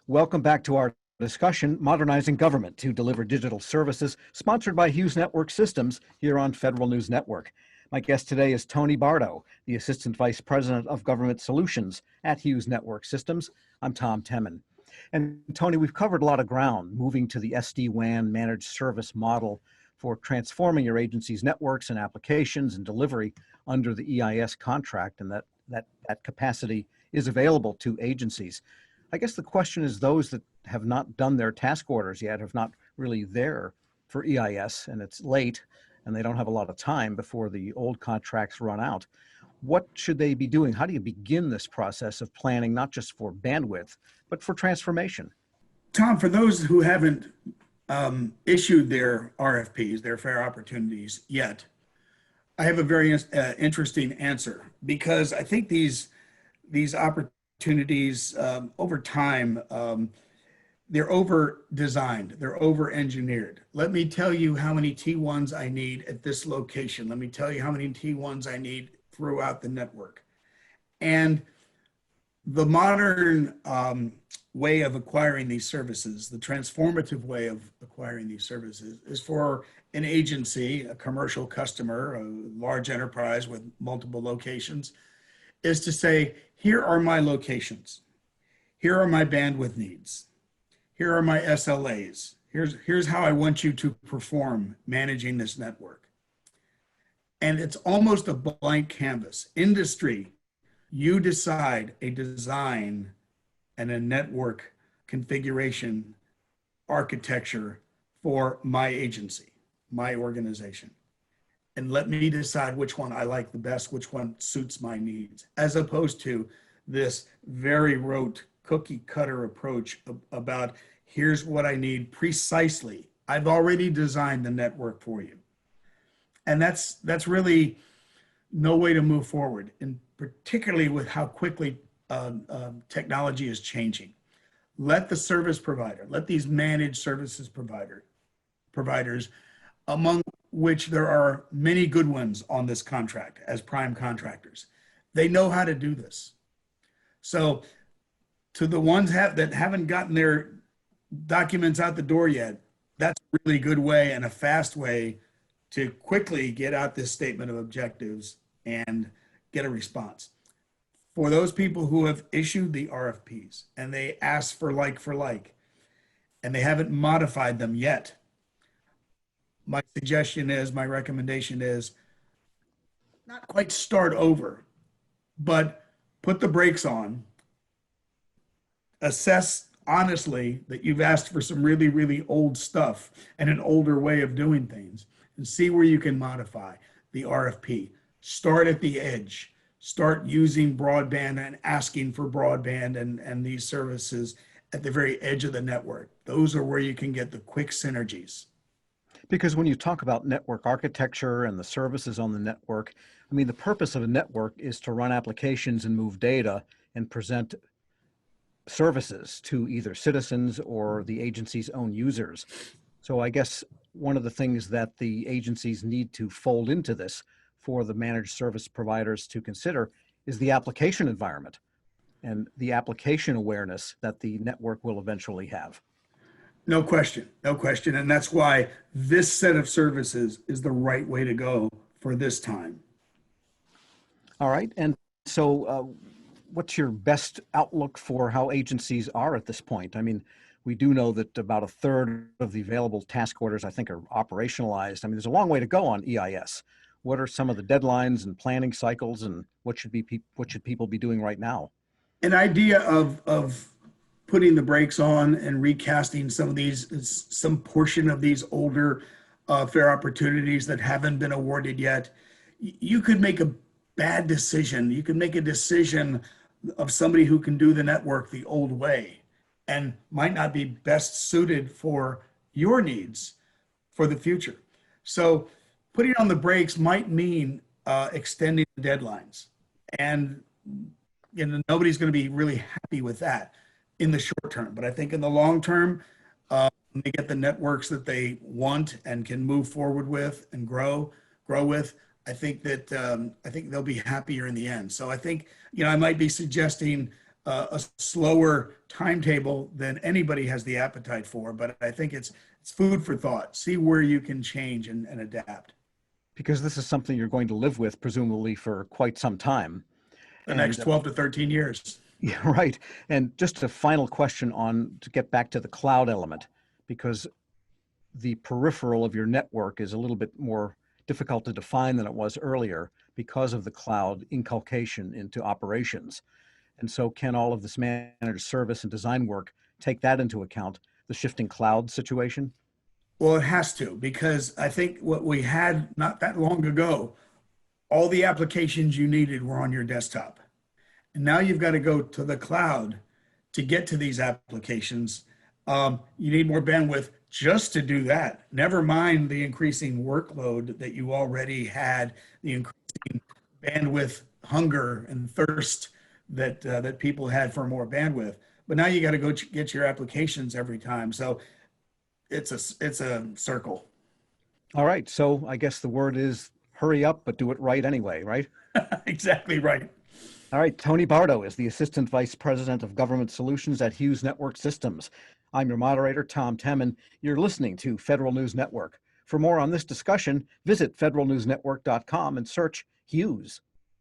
Welcome back to our discussion, Modernizing Government to Deliver Digital Services, sponsored by Hughes Network Systems here on Federal News Network. My guest today is Tony Bardo, the Assistant Vice President of Government Solutions at Hughes Network Systems. I'm Tom Temin. And Tony, we've covered a lot of ground, moving to the SD-WAN managed service model for transforming your agency's networks and applications and delivery under the EIS contract, and that capacity is available to agencies. I guess the question is those that have not done their task orders yet, have not really there for EIS, and it's late, and they don't have a lot of time before the old contracts run out. What should they be doing? How do you begin this process of planning, not just for bandwidth, but for transformation? Tom, for those who haven't issued their RFPs, their fair opportunities yet, I have a very interesting answer, because I think these opportunities over time, they're over-designed, they're over-engineered. Let me tell you how many T1s I need at this location. Let me tell you how many T1s I need throughout the network. And the modern way of acquiring these services, the transformative way of acquiring these services, is for an agency, a commercial customer, a large enterprise with multiple locations, is to say, here are my locations. Here are my bandwidth needs. Here are my SLAs. Here's how I want you to perform managing this network. And it's almost a blank canvas. Industry, you decide a design and a network configuration architecture for my agency, my organization. And let me decide which one I like the best, which one suits my needs, as opposed to this very rote cookie cutter approach about here's what I need precisely. I've already designed the network for you. And that's really no way to move forward, and particularly with how quickly technology is changing. Let the service provider, let these managed services providers, among which there are many good ones on this contract as prime contractors, they know how to do this. So to the ones that haven't gotten their documents out the door yet, that's a really good way and a fast way to quickly get out this statement of objectives and get a response. For those people who have issued the RFPs and they ask for like, and they haven't modified them yet, my recommendation is not quite start over, but put the brakes on, assess honestly that you've asked for some really, really old stuff and an older way of doing things, and see where you can modify the RFP. Start at the edge. Start using broadband and asking for broadband and these services at the very edge of the network. Those are where you can get the quick synergies. Because when you talk about network architecture and the services on the network, I mean, the purpose of a network is to run applications and move data and present services to either citizens or the agency's own users. So I guess one of the things that the agencies need to fold into this for the managed service providers to consider is the application environment and the application awareness that the network will eventually have. No question, no question. And that's why this set of services is the right way to go for this time. All right. And so what's your best outlook for how agencies are at this point? I mean, we do know that about a third of the available task orders, I think, are operationalized. I mean, there's a long way to go on EIS. What are some of the deadlines and planning cycles, and what should people be doing right now? An idea of putting the brakes on and recasting some portion of these older fair opportunities that haven't been awarded yet. You could make a bad decision. You could make a decision of somebody who can do the network the old way and might not be best suited for your needs for the future. So putting on the brakes might mean extending the deadlines. And nobody's going to be really happy with that in the short term. But I think in the long term, when they get the networks that they want and can move forward with and grow with, I think they'll be happier in the end. So I think, I might be suggesting a slower timetable than anybody has the appetite for. But I think it's food for thought. See where you can change and adapt. Because this is something you're going to live with, presumably, for quite some time. The next And 12 to 13 years. yeah, right. And just a final question on to get back to the cloud element, because the peripheral of your network is a little bit more difficult to define than it was earlier because of the cloud inculcation into operations. And so can all of this managed service and design work take that into account, the shifting cloud situation? Well, it has to, because I think what we had not that long ago, all the applications you needed were on your desktop. And now you've got to go to the cloud to get to these applications. You need more bandwidth just to do that. Never mind the increasing workload that you already had, the increasing bandwidth hunger and thirst that people had for more bandwidth. But now you got to go get your applications every time. So it's a circle. All right. So I guess the word is hurry up, but do it right anyway, right? Exactly right. All right. Tony Bardo is the Assistant Vice President of Government Solutions at Hughes Network Systems. I'm your moderator, Tom Temin. You're listening to Federal News Network. For more on this discussion, visit federalnewsnetwork.com and search Hughes.